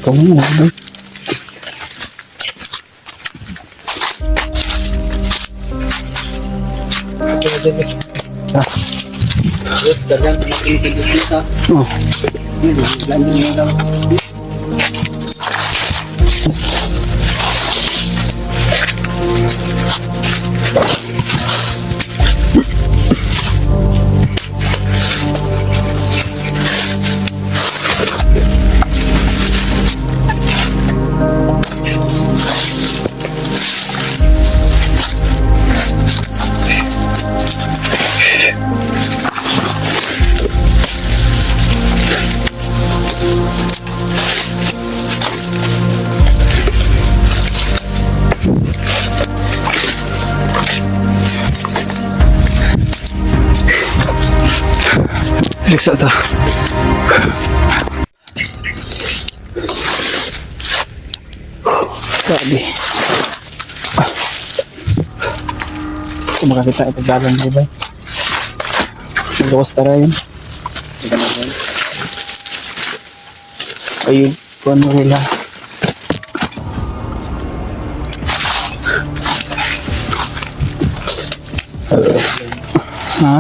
Ito mo. Oh. Riksa ta. Grabe. Kung makakita ito dalang di ba? Magawas tara yun. Ayun. Kuhan mo nila. Ha?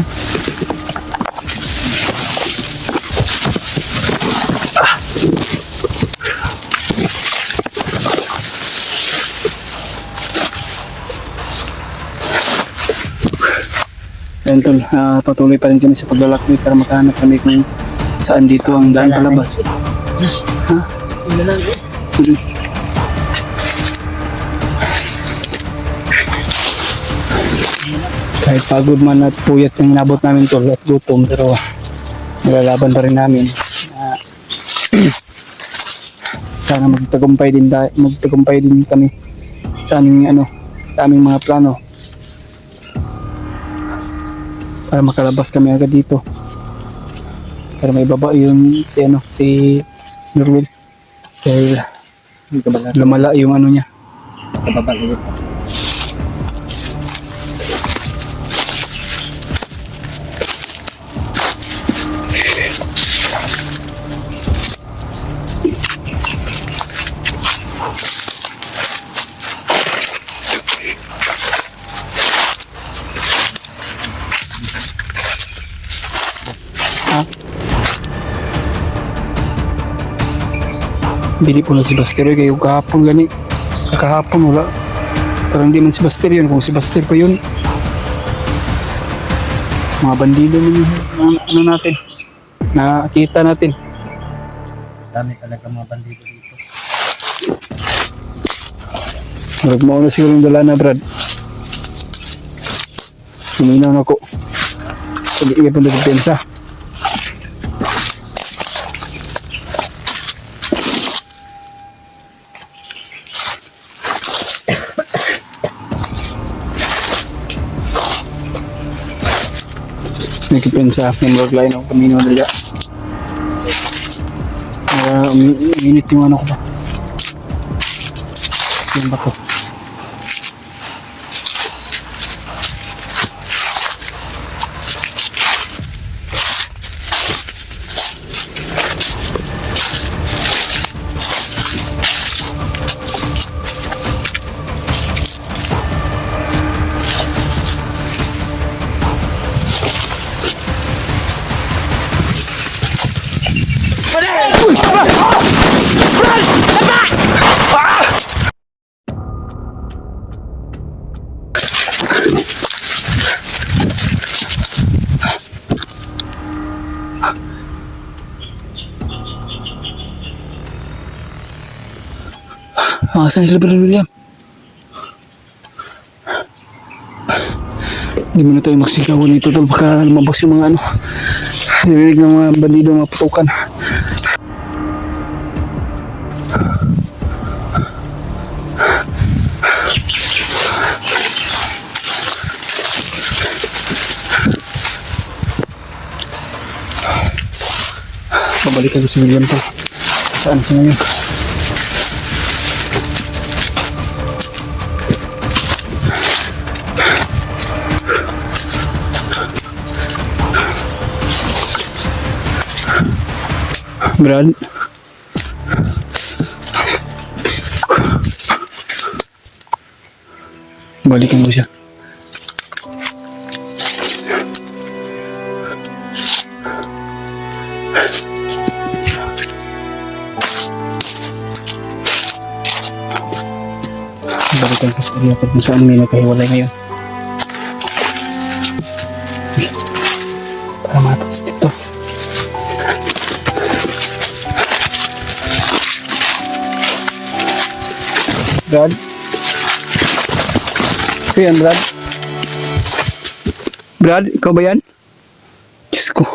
Ayan tol, patuloy pa rin kami sa paglalakbay para makahanap kami kung saan dito ang daan palabas. Ha? Kahit pagod man at puyat yung inabot namin tol at gutom, pero nilalaban pa rin namin. Sana magtagumpay din kami sa aming sa aming mga plano. Para makalabas kami agad dito. Para may baba yung si Norwell. Dahil lumala yung niya. Kababa ulit. Dili po na si Baster kayo kahapon gani. Kahapon wala. Pero hindi man si Baster yun. Kung si Baster pa yun, mga bandido na natin. Nakita natin. Dami talaga mga bandido dito. Huwag mo na siguro yung dala na Brad. Suminaw na ko. Hindi pa nagpensa. Nagkipensa ng workline ng kamino nila. Uminit yung ko ba? Yung bako. Saan sila Brad William? Hindi mo na tayo magsikawan nito tol, baka lumabas yung mga narinig ng mga bandido, mga putukan. Pabalikan ko si William tol. Saan siya ngayon? Brad, Balikan ko siya. Balikan ko sa area kung saan may nagkahiwalay ngayon. Para matas dito. Brad? Ito yan, Brad? Brad, ikaw ba yan? Diyos ko.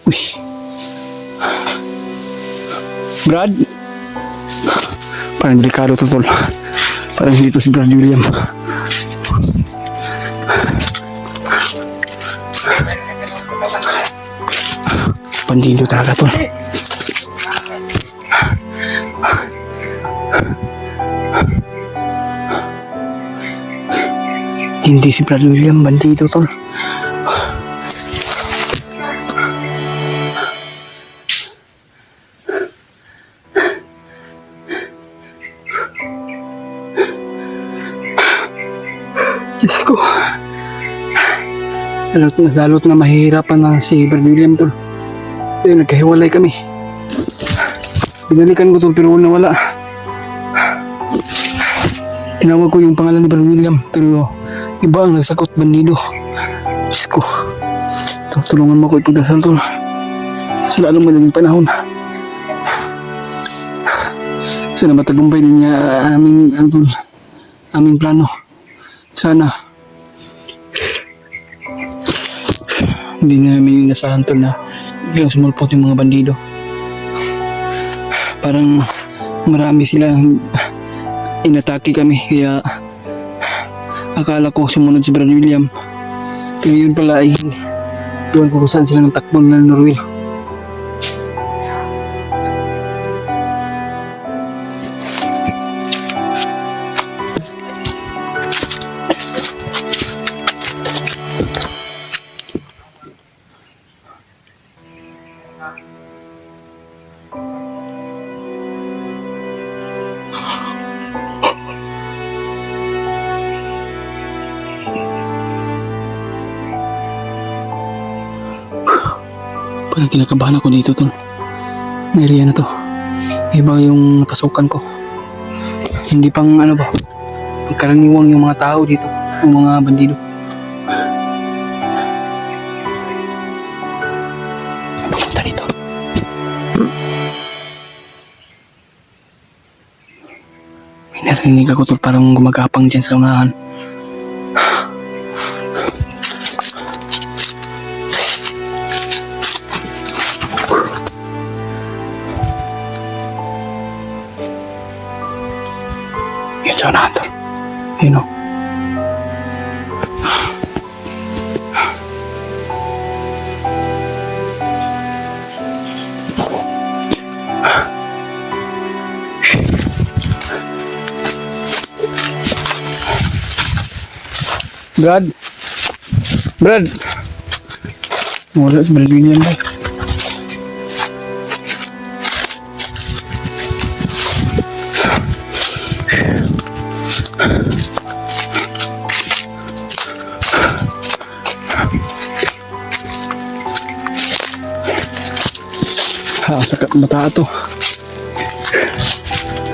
Uy. Brad? Parang delikado to, tol. Parang dito si Brad William. Bandido talaga, tol. Hindi si Brad William, bandido, tol. Diyos ko. Lalo't na mahihirapan na si Brad William, tol. Kaya nagkahiwalay kami. Pinalikan ko, tol, pero nawala. Tinawag ko yung pangalan ni Brad William, pero iba ang nagsagot, bandido. Diyos ko. Tulungan mo ako ipagdasal, tol. Sa lalong madaling panahon. Sana matagumpay din niya aming plano. Sana. Hindi namin inasahan, tol, na biglang sumulpot yung mga bandido. Parang marami silang inatake kami, kaya akala ko sumunod si Brad William. Pero yun pala ay iwan ko kung saan sila ng takbo ng Norwil. Parang kinakabahan ako dito, tol. May area na to. Iba yung pasukan ko. Hindi pang ano ba, pagkaraniwang yung mga tao dito, yung mga bandido. Pumunta dito. May narinig ako, tol, parang gumagapang dyan sa unahan. Yun sa unahan, tol. Yun o. Brad. Brad. Wala si Brad William, ba? Sakit mata to.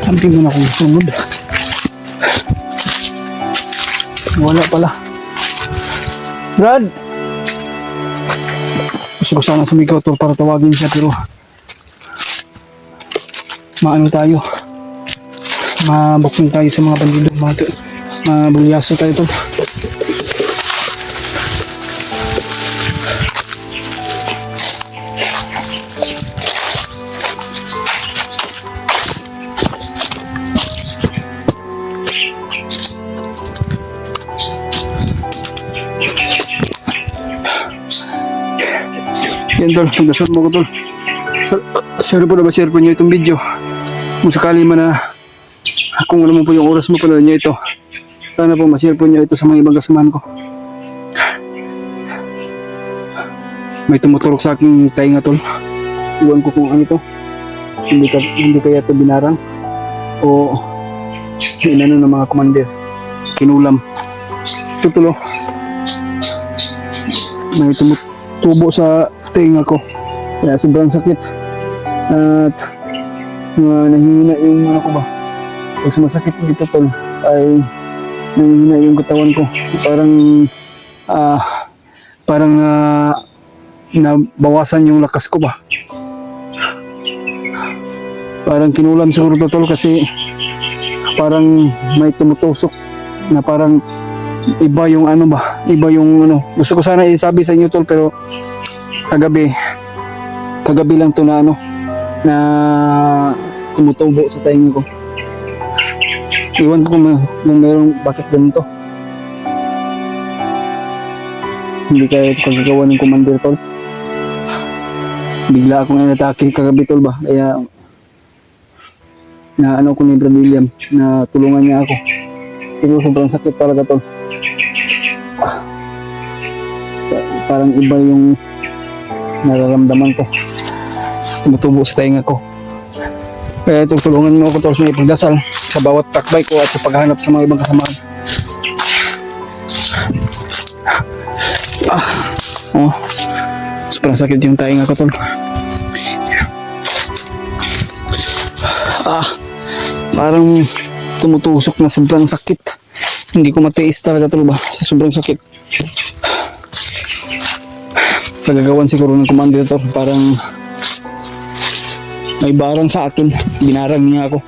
Samping mo na akong sunod. Wala pala. Brad! Gusto ko sana sumigaw to para tawagin siya, pero maano tayo, mabuking tayo sa mga bandido, mabulyaso tayo to. Yan, tol, pagdasal mo ko, tol. Sorry po na ba-share po nyo itong video. Kung sakali man na, kung ano mo po yung oras mo pala nyo ito, sana po ma-share po nyo ito sa mga ibang kasamahan ko. May tumuturok sa aking tainga, tol. Iwan ko kung ano to. Hindi kaya ito binarang o inano ng mga commander. kinulam. Ito tulo. May tumutubo sa tinga ko. Kaya sobrang sakit. At nahihina yung ano ko ba. Pag sumasakit dito tol ay nahihina yung katawan ko. Parang nabawasan yung lakas ko ba. Parang kinulam siguro to tol kasi parang may tumutusok na parang iba yung ano ba, iba yung ano. Gusto ko sana isabi sa inyo tol pero kagabi lang to na ano na tumutubo sa tainga ko. Iwan ko kung mayroong bakit ganito. Hindi kaya ito kagagawa ng commander tol. Bigla akong inatake kagabi tol ba. Kaya na ano ko ni Brad William na tulungan niya ako. Pero sobrang sakit talaga tol. Parang iba yung nararamdaman ko. Tumutubo sa tainga ko. Kaya ito, tulungan mo ako tol sa ipagdasal sa bawat takbay ko at sa paghahanap sa mga ibang kasamahan. Sobrang sakit yung tainga ko tol. Parang tumutusok na sobrang sakit. Hindi ko matiis talaga tol ba sa sobrang sakit. Pagagawan siguro ng commander tol, parang may barang sa akin, binarang niya ako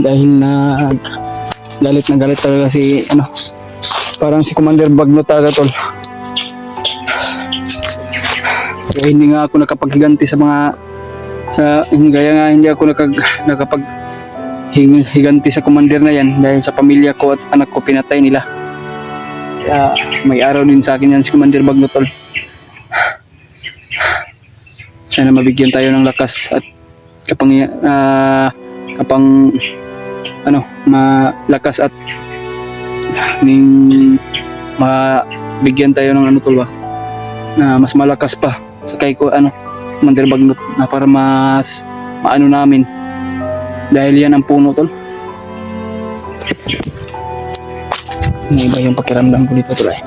dahil galit talaga si ano, parang si Commander Bagno talaga tol. Kaya hindi nga ako nakapaghiganti sa mga kaya nga hindi ako nakapaghiganti sa commander na yan dahil sa pamilya ko at anak ko pinatay nila. Kaya may araw din sa akin yan si Commander Bagno tol. Sana mabigyan tayo ng lakas at malakas at mabigyan tayo ng ano tol ba na mas malakas pa sa kay ko ano Commander Bagnot na para mas maano namin dahil yan ang puno tol. Iba yung pakiramdam ko dito tol eh.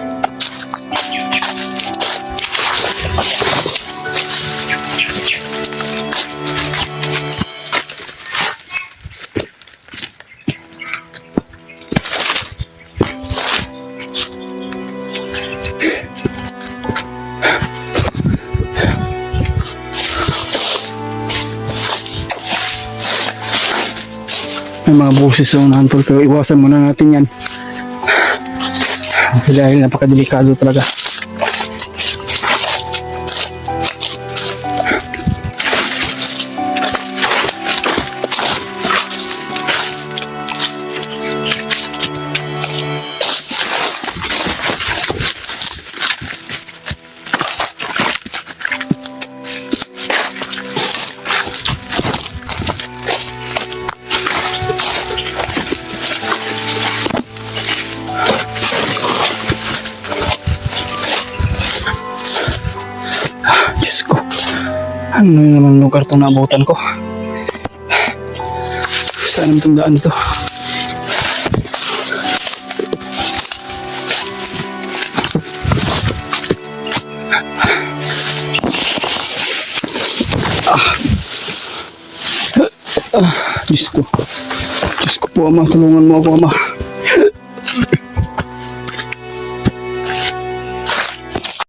May mga boses sa unahan tol pero iwasan muna natin yan dahil napakadelikado talaga. Diyos ko, ano naman lugar itong naabutan ko? Saan ang tandaan ito? Diyos ko po ama, tulungan mo ako ama.